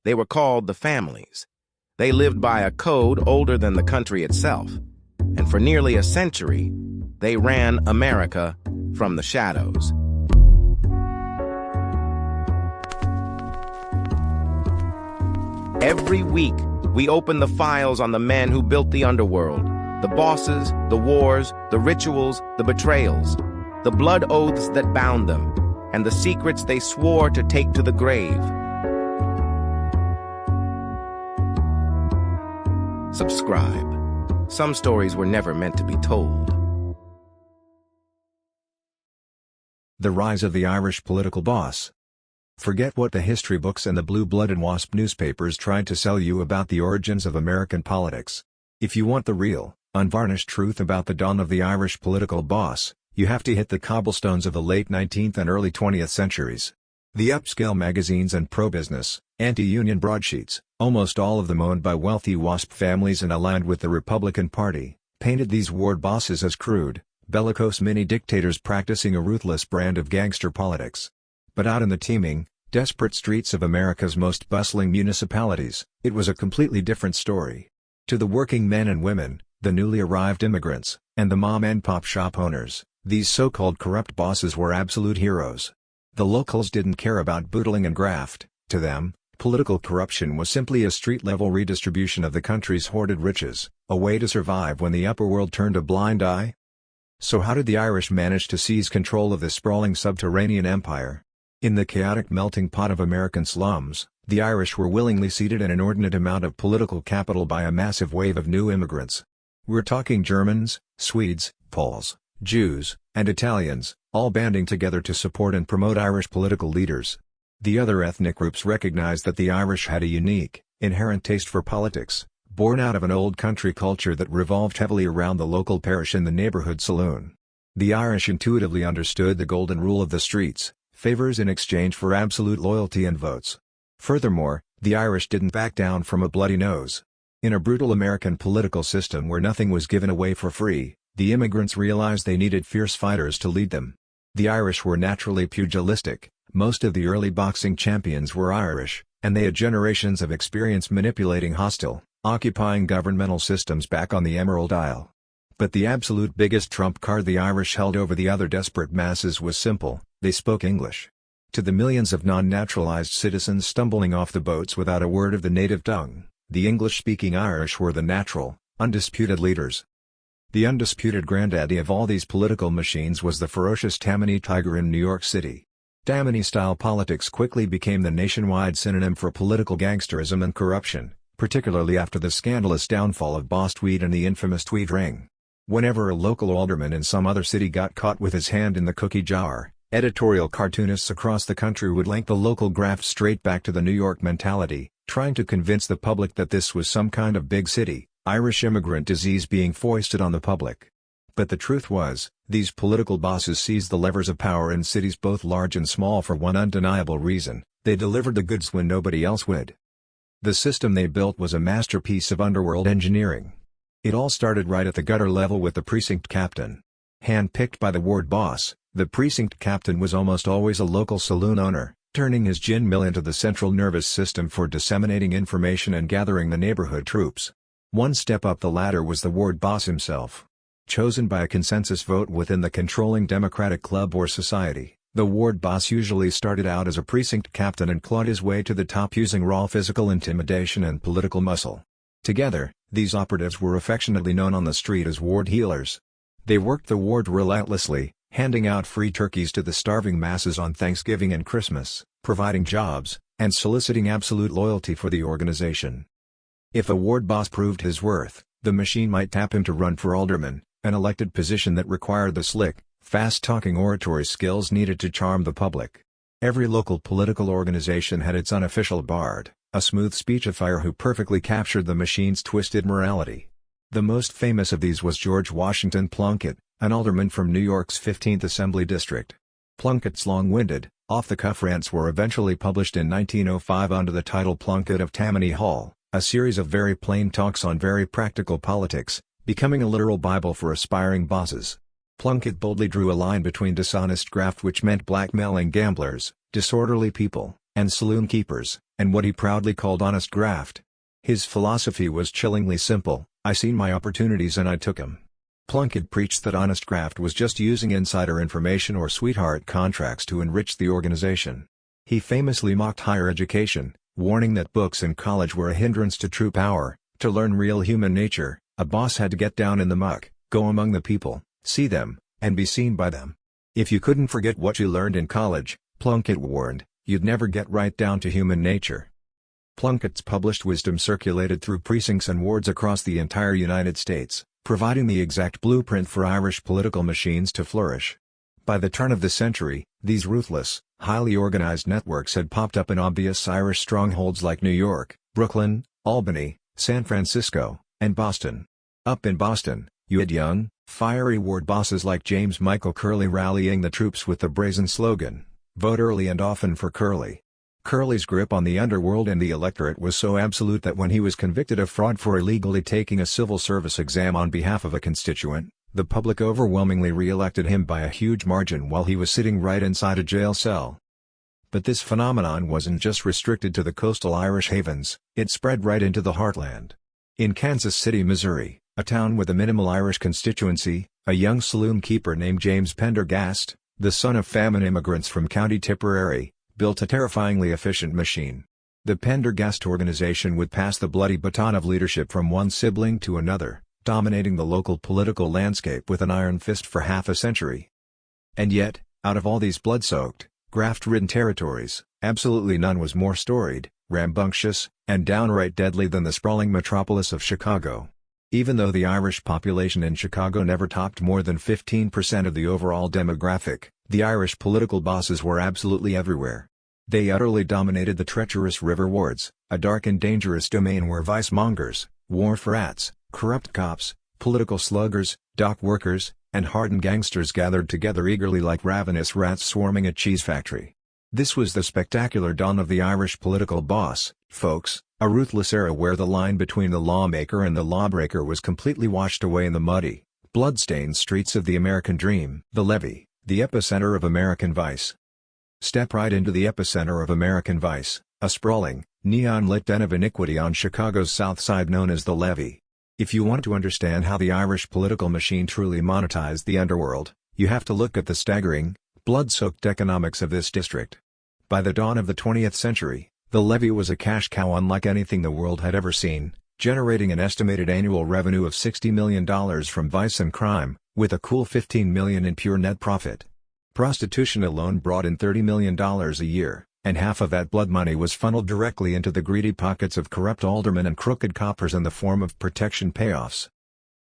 They were called the families. They lived by a code older than the country itself, and for nearly a century, they ran America from the shadows. Every week, we open the files on the men who built the underworld, the bosses, the wars, the rituals, the betrayals, the blood oaths that bound them, and the secrets they swore to take to the grave. Subscribe. Some stories were never meant to be told. The rise of the Irish political boss. Forget what the history books and the blue-blooded WASP newspapers tried to sell you about the origins of American politics. If you want the real, unvarnished truth about the dawn of the Irish political boss, you have to hit the cobblestones of the late 19th and early 20th centuries. The upscale magazines and pro-business, anti-union broadsheets, almost all of them owned by wealthy WASP families and aligned with the Republican Party, painted these ward bosses as crude, bellicose mini-dictators practicing a ruthless brand of gangster politics. But out in the teeming, desperate streets of America's most bustling municipalities, it was a completely different story. To the working men and women, the newly arrived immigrants, and the mom-and-pop shop owners, these so-called corrupt bosses were absolute heroes. The locals didn't care about bootling and graft. To them, political corruption was simply a street-level redistribution of the country's hoarded riches, a way to survive when the upper world turned a blind eye. So how did the Irish manage to seize control of this sprawling subterranean empire? In the chaotic melting pot of American slums, the Irish were willingly ceded an inordinate amount of political capital by a massive wave of new immigrants. We're talking Germans, Swedes, Poles, Jews, and Italians, all banding together to support and promote Irish political leaders. The other ethnic groups recognized that the Irish had a unique, inherent taste for politics, born out of an old country culture that revolved heavily around the local parish and the neighborhood saloon. The Irish intuitively understood the golden rule of the streets, favors in exchange for absolute loyalty and votes. Furthermore, the Irish didn't back down from a bloody nose. In a brutal American political system where nothing was given away for free, the immigrants realized they needed fierce fighters to lead them. The Irish were naturally pugilistic, most of the early boxing champions were Irish, and they had generations of experience manipulating hostile, occupying governmental systems back on the Emerald Isle. But the absolute biggest trump card the Irish held over the other desperate masses was simple: they spoke English. To the millions of non-naturalized citizens stumbling off the boats without a word of the native tongue, the English-speaking Irish were the natural, undisputed leaders. The undisputed granddaddy of all these political machines was the ferocious Tammany tiger in New York City. Tammany-style politics quickly became the nationwide synonym for political gangsterism and corruption, particularly after the scandalous downfall of Boss Tweed and the infamous Tweed Ring. Whenever a local alderman in some other city got caught with his hand in the cookie jar, editorial cartoonists across the country would link the local graft straight back to the New York mentality, trying to convince the public that this was some kind of big city, Irish immigrant disease being foisted on the public. But the truth was, these political bosses seized the levers of power in cities both large and small for one undeniable reason: they delivered the goods when nobody else would. The system they built was a masterpiece of underworld engineering. It all started right at the gutter level with the precinct captain. Hand-picked by the ward boss, the precinct captain was almost always a local saloon owner, turning his gin mill into the central nervous system for disseminating information and gathering the neighborhood troops. One step up the ladder was the ward boss himself. Chosen by a consensus vote within the controlling Democratic club or society, the ward boss usually started out as a precinct captain and clawed his way to the top using raw physical intimidation and political muscle. Together, these operatives were affectionately known on the street as ward healers. They worked the ward relentlessly, handing out free turkeys to the starving masses on Thanksgiving and Christmas, providing jobs, and soliciting absolute loyalty for the organization. If a ward boss proved his worth, the machine might tap him to run for alderman, an elected position that required the slick, fast-talking oratory skills needed to charm the public. Every local political organization had its unofficial bard, a smooth speechifier who perfectly captured the machine's twisted morality. The most famous of these was George Washington Plunkitt, an alderman from New York's 15th Assembly District. Plunkitt's long-winded, off-the-cuff rants were eventually published in 1905 under the title Plunkitt of Tammany Hall, a series of very plain talks on very practical politics, becoming a literal Bible for aspiring bosses. Plunkitt boldly drew a line between dishonest graft, which meant blackmailing gamblers, disorderly people, and saloon keepers, and what he proudly called honest graft. His philosophy was chillingly simple: I seen my opportunities and I took 'em. Plunkitt preached that honest graft was just using insider information or sweetheart contracts to enrich the organization. He famously mocked higher education, warning that books in college were a hindrance to true power. To learn real human nature, a boss had to get down in the muck, go among the people, see them, and be seen by them. If you couldn't forget what you learned in college, Plunkitt warned, you'd never get right down to human nature. Plunkitt's published wisdom circulated through precincts and wards across the entire United States, providing the exact blueprint for Irish political machines to flourish. By the turn of the century, these ruthless, highly organized networks had popped up in obvious Irish strongholds like New York, Brooklyn, Albany, San Francisco, and Boston. Up in Boston, you had young, fiery ward bosses like James Michael Curley rallying the troops with the brazen slogan, "Vote early and often for Curley." Curley's grip on the underworld and the electorate was so absolute that when he was convicted of fraud for illegally taking a civil service exam on behalf of a constituent, the public overwhelmingly re-elected him by a huge margin while he was sitting right inside a jail cell. But this phenomenon wasn't just restricted to the coastal Irish havens, it spread right into the heartland. In Kansas City, Missouri, a town with a minimal Irish constituency, a young saloon keeper named James Pendergast, the son of famine immigrants from County Tipperary, built a terrifyingly efficient machine. The Pendergast organization would pass the bloody baton of leadership from one sibling to another, dominating the local political landscape with an iron fist for half a century. And yet, out of all these blood-soaked, graft-ridden territories, absolutely none was more storied, rambunctious, and downright deadly than the sprawling metropolis of Chicago. Even though the Irish population in Chicago never topped more than 15% of the overall demographic, the Irish political bosses were absolutely everywhere. They utterly dominated the treacherous river wards, a dark and dangerous domain where vice-mongers, wharf rats, corrupt cops, political sluggers, dock workers, and hardened gangsters gathered together eagerly like ravenous rats swarming a cheese factory. This was the spectacular dawn of the Irish political boss, folks, a ruthless era where the line between the lawmaker and the lawbreaker was completely washed away in the muddy, blood-stained streets of the American dream. The Levee, the epicenter of American vice. Step right into the epicenter of American vice, a sprawling, neon-lit den of iniquity on Chicago's South Side known as the Levee. If you want to understand how the Irish political machine truly monetized the underworld, you have to look at the staggering, blood-soaked economics of this district. By the dawn of the 20th century, the Levee was a cash cow unlike anything the world had ever seen, generating an estimated annual revenue of $60 million from vice and crime, with a cool $15 million in pure net profit. Prostitution alone brought in $30 million a year, and half of that blood money was funneled directly into the greedy pockets of corrupt aldermen and crooked coppers in the form of protection payoffs.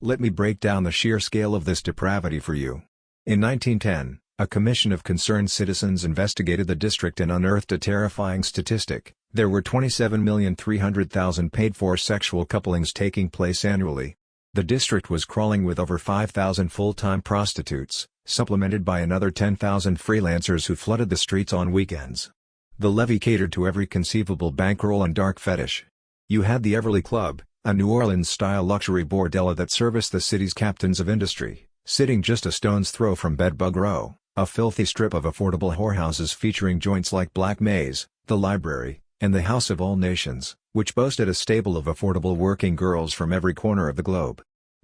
Let me break down the sheer scale of this depravity for you. In 1910, a commission of concerned citizens investigated the district and unearthed a terrifying statistic: there were 27,300,000 paid-for sexual couplings taking place annually. The district was crawling with over 5,000 full-time prostitutes, supplemented by another 10,000 freelancers who flooded the streets on weekends. The Levee catered to every conceivable bankroll and dark fetish. You had the Everly Club, a New Orleans-style luxury bordello that serviced the city's captains of industry, sitting just a stone's throw from Bedbug Row, a filthy strip of affordable whorehouses featuring joints like Black Maze, the Library, and the House of All Nations, which boasted a stable of affordable working girls from every corner of the globe.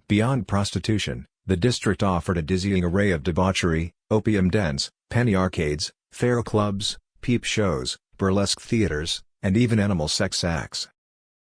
Beyond prostitution, the district offered a dizzying array of debauchery, opium dens, penny arcades, fair clubs, peep shows, burlesque theaters, and even animal sex acts.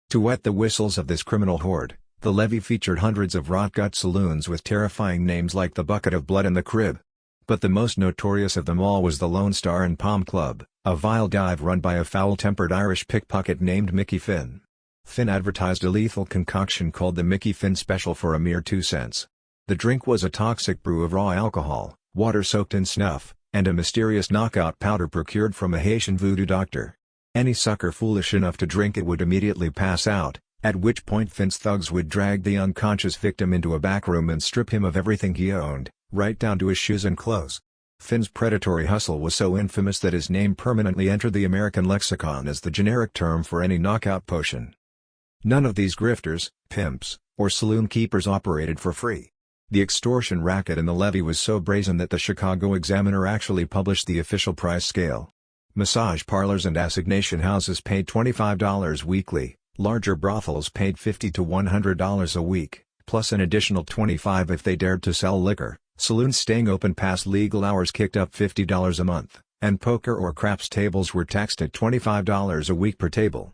To wet the whistles of this criminal horde, the Levee featured hundreds of rot-gut saloons with terrifying names like the Bucket of Blood and the Crib. But the most notorious of them all was the Lone Star and Palm Club, a vile dive run by a foul-tempered Irish pickpocket named Mickey Finn. Finn advertised a lethal concoction called the Mickey Finn Special for a mere 2 cents. The drink was a toxic brew of raw alcohol, water soaked in snuff, and a mysterious knockout powder procured from a Haitian voodoo doctor. Any sucker foolish enough to drink it would immediately pass out, at which point Finn's thugs would drag the unconscious victim into a back room and strip him of everything he owned, right down to his shoes and clothes. Finn's predatory hustle was so infamous that his name permanently entered the American lexicon as the generic term for any knockout potion. None of these grifters, pimps, or saloon keepers operated for free. The extortion racket in the Levee was so brazen that the Chicago Examiner actually published the official price scale. Massage parlors and assignation houses paid $25 weekly, larger brothels paid $50 to $100 a week, plus an additional $25 if they dared to sell liquor. Saloons staying open past legal hours kicked up $50 a month, and poker or craps tables were taxed at $25 a week per table.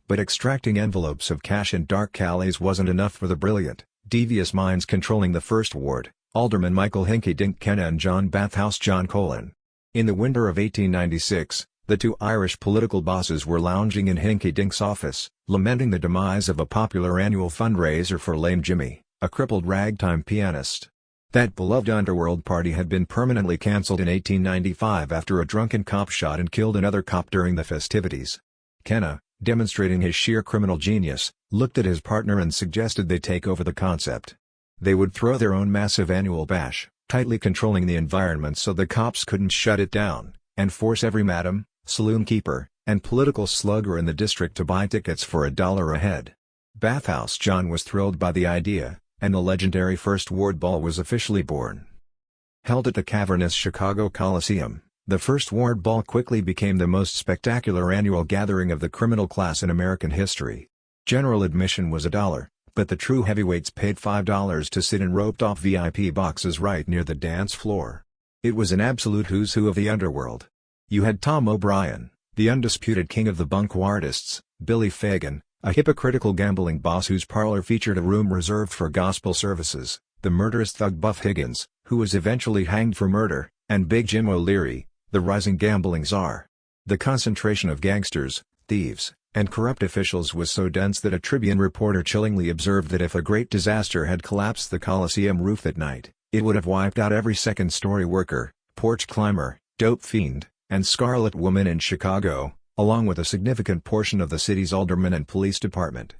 But extracting envelopes of cash in dark alleys wasn't enough for the brilliant, devious minds controlling the First Ward, Alderman Michael Hinky Dink Kenna and John Bathhouse John Colin. In the winter of 1896, the two Irish political bosses were lounging in Hinky Dink's office, lamenting the demise of a popular annual fundraiser for Lame Jimmy, a crippled ragtime pianist. That beloved underworld party had been permanently cancelled in 1895 after a drunken cop shot and killed another cop during the festivities. Kenna, demonstrating his sheer criminal genius, looked at his partner and suggested they take over the concept. They would throw their own massive annual bash, tightly controlling the environment so the cops couldn't shut it down, and force every madam, saloon keeper, and political slugger in the district to buy tickets for $1 a head. Bathhouse John was thrilled by the idea, and the legendary First Ward Ball was officially born. Held at the cavernous Chicago Coliseum, the First Ward Ball quickly became the most spectacular annual gathering of the criminal class in American history. General admission was $1, but the true heavyweights paid $5 to sit in roped-off VIP boxes right near the dance floor. It was an absolute who's who of the underworld. You had Tom O'Brien, the undisputed king of the bunco artists, Billy Fagan, a hypocritical gambling boss whose parlor featured a room reserved for gospel services, the murderous thug Buff Higgins, who was eventually hanged for murder, and Big Jim O'Leary, the rising gambling czar. The concentration of gangsters, thieves, and corrupt officials was so dense that a Tribune reporter chillingly observed that if a great disaster had collapsed the Coliseum roof at night, it would have wiped out every second-story worker, porch climber, dope fiend, and scarlet woman in Chicago, along with a significant portion of the city's aldermen and police department.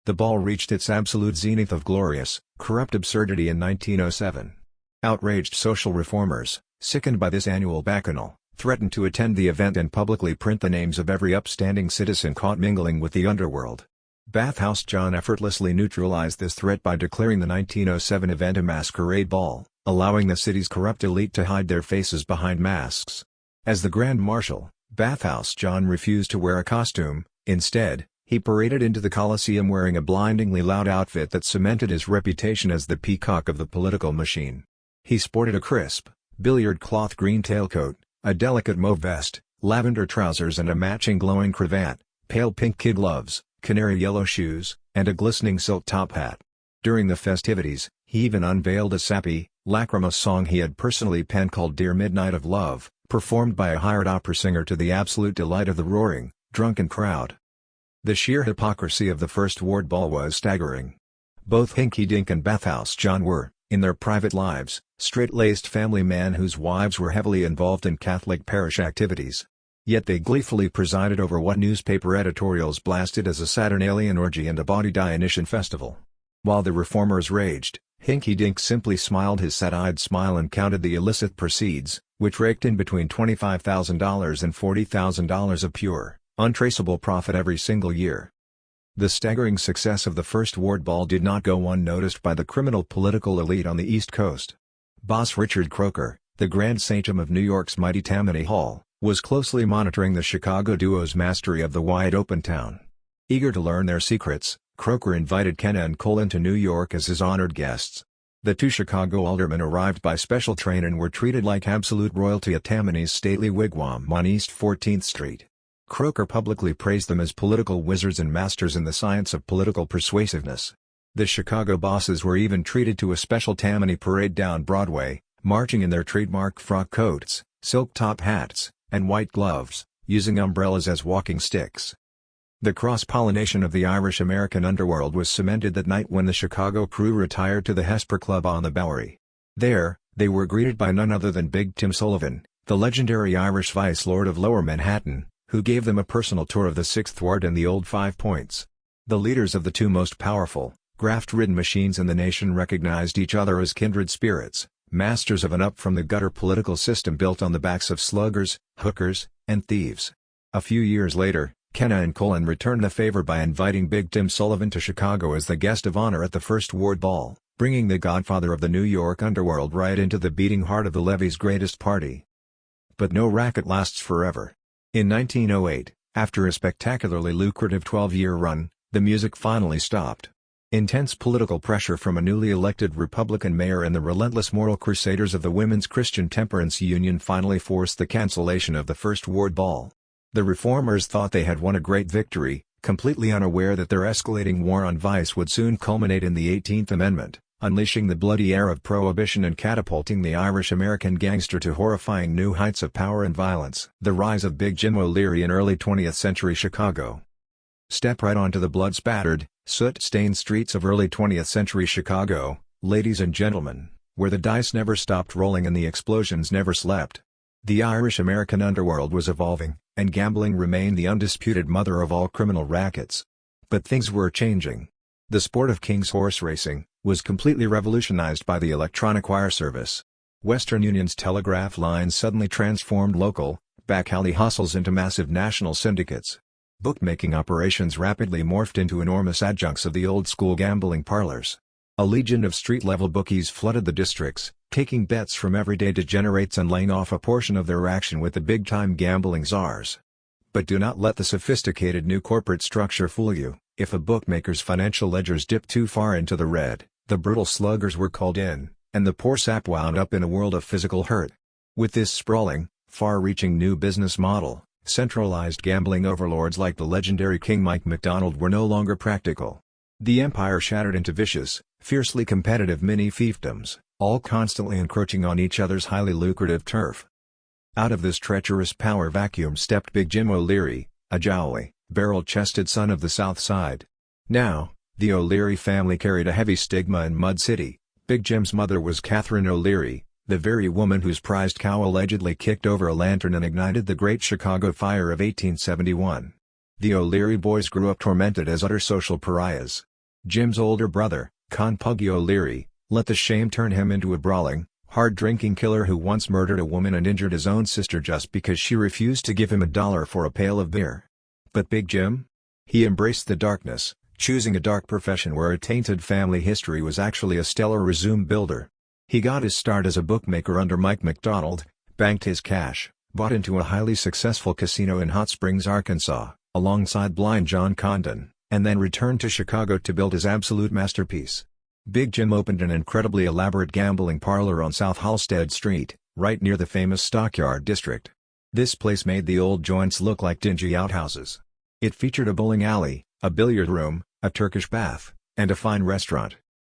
The ball reached its absolute zenith of glorious, corrupt absurdity in 1907. Outraged social reformers, sickened by this annual bacchanal, threatened to attend the event and publicly print the names of every upstanding citizen caught mingling with the underworld. Bathhouse John effortlessly neutralized this threat by declaring the 1907 event a masquerade ball, allowing the city's corrupt elite to hide their faces behind masks. As the Grand Marshal, Bathhouse John refused to wear a costume. Instead, he paraded into the Coliseum wearing a blindingly loud outfit that cemented his reputation as the peacock of the political machine. He sported a crisp, billiard cloth green tailcoat, a delicate mauve vest, lavender trousers and a matching glowing cravat, pale pink kid gloves, canary yellow shoes, and a glistening silk top hat. During the festivities, he even unveiled a sappy, lachrymose song he had personally penned called Dear Midnight of Love, performed by a hired opera singer to the absolute delight of the roaring, drunken crowd. The sheer hypocrisy of the First Ward Ball was staggering. Both Hinky Dink and Bathhouse John were, in their private lives, straight-laced family men whose wives were heavily involved in Catholic parish activities. Yet they gleefully presided over what newspaper editorials blasted as a Saturnalian orgy and a bawdy Dionysian festival. While the reformers raged, Hinky Dink simply smiled his sad-eyed smile and counted the illicit proceeds, which raked in between $25,000 and $40,000 of pure, untraceable profit every single year. The staggering success of the First Ward Ball did not go unnoticed by the criminal political elite on the East Coast. Boss Richard Croker, the Grand Sachem of New York's mighty Tammany Hall, was closely monitoring the Chicago duo's mastery of the wide-open town. Eager to learn their secrets, Croker invited Kenna and Colin to New York as his honored guests. The two Chicago aldermen arrived by special train and were treated like absolute royalty at Tammany's stately wigwam on East 14th Street. Croker publicly praised them as political wizards and masters in the science of political persuasiveness. The Chicago bosses were even treated to a special Tammany parade down Broadway, marching in their trademark frock coats, silk top hats, and white gloves, using umbrellas as walking sticks. The cross-pollination of the Irish-American underworld was cemented that night when the Chicago crew retired to the Hesper Club on the Bowery. There, they were greeted by none other than Big Tim Sullivan, the legendary Irish Vice Lord of Lower Manhattan, who gave them a personal tour of the Sixth Ward and the Old Five Points. The leaders of the two most powerful, graft-ridden machines in the nation recognized each other as kindred spirits, masters of an up-from-the-gutter political system built on the backs of sluggers, hookers, and thieves. A few years later, Kenna and Colin returned the favor by inviting Big Tim Sullivan to Chicago as the guest of honor at the First Ward Ball, bringing the godfather of the New York underworld right into the beating heart of the Levee's greatest party. But no racket lasts forever. In 1908, after a spectacularly lucrative 12-year run, the music finally stopped. Intense political pressure from a newly elected Republican mayor and the relentless moral crusaders of the Women's Christian Temperance Union finally forced the cancellation of the first ward ball. The reformers thought they had won a great victory, completely unaware that their escalating war on vice would soon culminate in the 18th Amendment, unleashing the bloody era of Prohibition and catapulting the Irish-American gangster to horrifying new heights of power and violence. The rise of Big Jim O'Leary in early 20th century Chicago. Step right onto the blood-spattered, soot-stained streets of early 20th century Chicago, ladies and gentlemen, where the dice never stopped rolling and the explosions never slept. The Irish-American underworld was evolving, and gambling remained the undisputed mother of all criminal rackets. But things were changing. The sport of King's horse racing was completely revolutionized by the electronic wire service. Western Union's telegraph lines suddenly transformed local, back-alley hustles into massive national syndicates. Bookmaking operations rapidly morphed into enormous adjuncts of the old-school gambling parlors. A legion of street-level bookies flooded the districts, taking bets from everyday degenerates and laying off a portion of their action with the big-time gambling czars. But do not let the sophisticated new corporate structure fool you. If a bookmaker's financial ledgers dipped too far into the red, the brutal sluggers were called in, and the poor sap wound up in a world of physical hurt. With this sprawling, far-reaching new business model, centralized gambling overlords like the legendary King Mike McDonald were no longer practical. The empire shattered into vicious, fiercely competitive mini-fiefdoms, all constantly encroaching on each other's highly lucrative turf. Out of this treacherous power vacuum stepped Big Jim O'Leary, a jowly, barrel-chested son of the South Side. Now, the O'Leary family carried a heavy stigma in Mud City. Big Jim's mother was Catherine O'Leary, the very woman whose prized cow allegedly kicked over a lantern and ignited the Great Chicago Fire of 1871. The O'Leary boys grew up tormented as utter social pariahs. Jim's older brother, Con Puggy O'Leary, let the shame turn him into a brawling, hard-drinking killer who once murdered a woman and injured his own sister just because she refused to give him $1 for a pail of beer. But Big Jim? He embraced the darkness, choosing a dark profession where a tainted family history was actually a stellar resume builder. He got his start as a bookmaker under Mike McDonald, banked his cash, bought into a highly successful casino in Hot Springs, Arkansas, alongside Blind John Condon, and then returned to Chicago to build his absolute masterpiece. Big Jim opened an incredibly elaborate gambling parlor on South Halsted Street, right near the famous Stockyard District. This place made the old joints look like dingy outhouses. It featured a bowling alley, a billiard room, a Turkish bath, and a fine restaurant.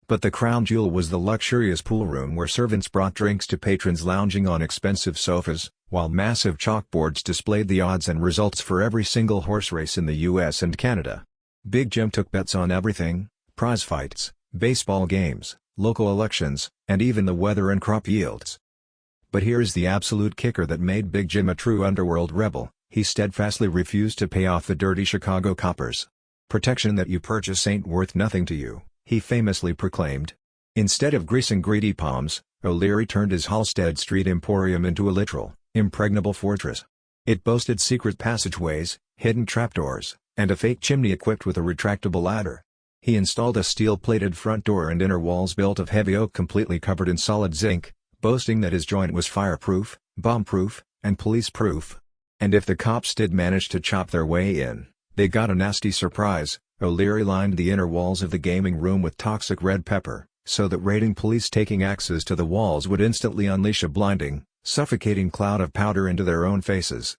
But the crown jewel was the luxurious pool room where servants brought drinks to patrons lounging on expensive sofas, while massive chalkboards displayed the odds and results for every single horse race in the US and Canada. Big Jim took bets on everything: prize fights, baseball games, local elections, and even the weather and crop yields. But here's the absolute kicker that made Big Jim a true underworld rebel: he steadfastly refused to pay off the dirty Chicago coppers. "Protection that you purchase ain't worth nothing to you," he famously proclaimed. Instead of greasing greedy palms, O'Leary turned his Halsted Street emporium into a literal, impregnable fortress. It boasted secret passageways, hidden trapdoors, and a fake chimney equipped with a retractable ladder. He installed a steel-plated front door and inner walls built of heavy oak completely covered in solid zinc, boasting that his joint was fireproof, bomb-proof, and police-proof. And if the cops did manage to chop their way in, they got a nasty surprise. O'Leary lined the inner walls of the gaming room with toxic red pepper, so that raiding police taking axes to the walls would instantly unleash a blinding, suffocating cloud of powder into their own faces.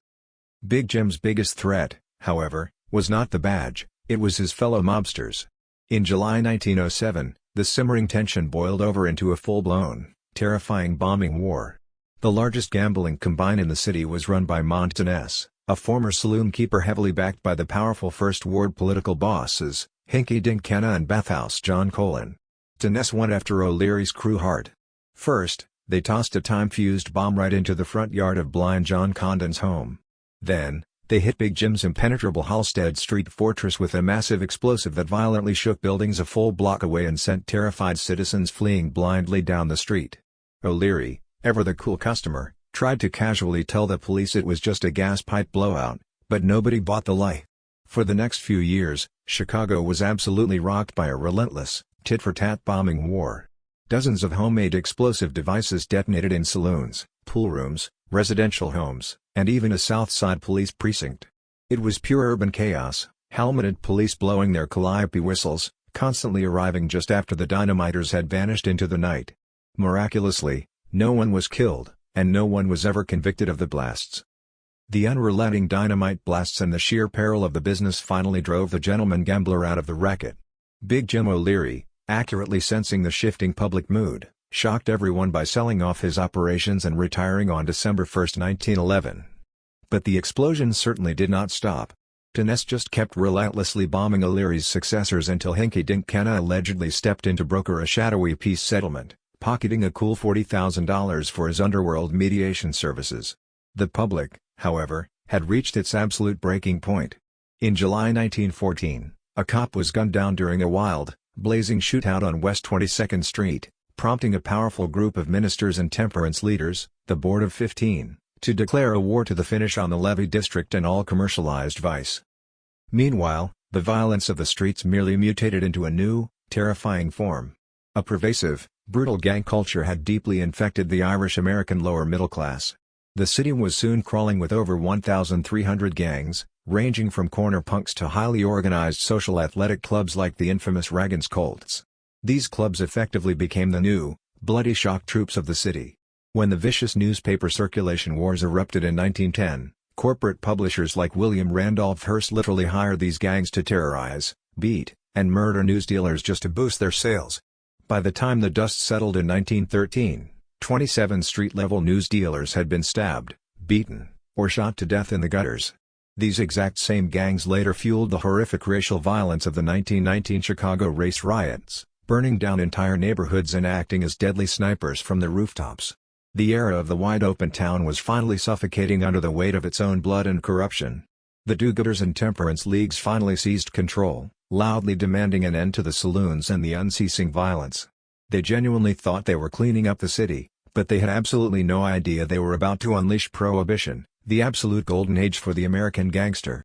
Big Jim's biggest threat, however, was not the badge, it was his fellow mobsters. In July 1907, the simmering tension boiled over into a full-blown, terrifying bombing war. The largest gambling combine in the city was run by Montan S., a former saloon keeper heavily backed by the powerful First Ward political bosses, Hinky Dink Kenna and Bathhouse John Colin. Tennessee went after O'Leary's crew hard. First, they tossed a time-fused bomb right into the front yard of Blind John Condon's home. Then, they hit Big Jim's impenetrable Halsted Street fortress with a massive explosive that violently shook buildings a full block away and sent terrified citizens fleeing blindly down the street. O'Leary, ever the cool customer, tried to casually tell the police it was just a gas pipe blowout, but nobody bought the lie. For the next few years, Chicago was absolutely rocked by a relentless, tit-for-tat bombing war. Dozens of homemade explosive devices detonated in saloons, pool rooms, residential homes, and even a South Side police precinct. It was pure urban chaos, helmeted police blowing their calliope whistles, constantly arriving just after the dynamiters had vanished into the night. Miraculously, no one was killed, and no one was ever convicted of the blasts. The unrelenting dynamite blasts and the sheer peril of the business finally drove the gentleman gambler out of the racket. Big Jim O'Leary, accurately sensing the shifting public mood, shocked everyone by selling off his operations and retiring on December 1, 1911. But the explosions certainly did not stop. Tennessee just kept relentlessly bombing O'Leary's successors until Hinky Dink Kenna allegedly stepped in to broker a shadowy peace settlement, pocketing a cool $40,000 for his underworld mediation services. The public, however, had reached its absolute breaking point. In July 1914, a cop was gunned down during a wild, blazing shootout on West 22nd Street, prompting a powerful group of ministers and temperance leaders, the Board of 15, to declare a war to the finish on the Levee district and all commercialized vice. Meanwhile, the violence of the streets merely mutated into a new, terrifying form. A pervasive, brutal gang culture had deeply infected the Irish-American lower middle class. The city was soon crawling with over 1,300 gangs, ranging from corner punks to highly organized social athletic clubs like the infamous Reagan's Colts. These clubs effectively became the new, bloody shock troops of the city. When the vicious newspaper circulation wars erupted in 1910, corporate publishers like William Randolph Hearst literally hired these gangs to terrorize, beat, and murder newsdealers just to boost their sales. By the time the dust settled in 1913, 27 street-level newsdealers had been stabbed, beaten, or shot to death in the gutters. These exact same gangs later fueled the horrific racial violence of the 1919 Chicago race riots, burning down entire neighborhoods and acting as deadly snipers from the rooftops. The era of the wide-open town was finally suffocating under the weight of its own blood and corruption. The do-gooders and temperance leagues finally seized control, loudly demanding an end to the saloons and the unceasing violence. They genuinely thought they were cleaning up the city, but they had absolutely no idea they were about to unleash Prohibition, the absolute golden age for the American gangster.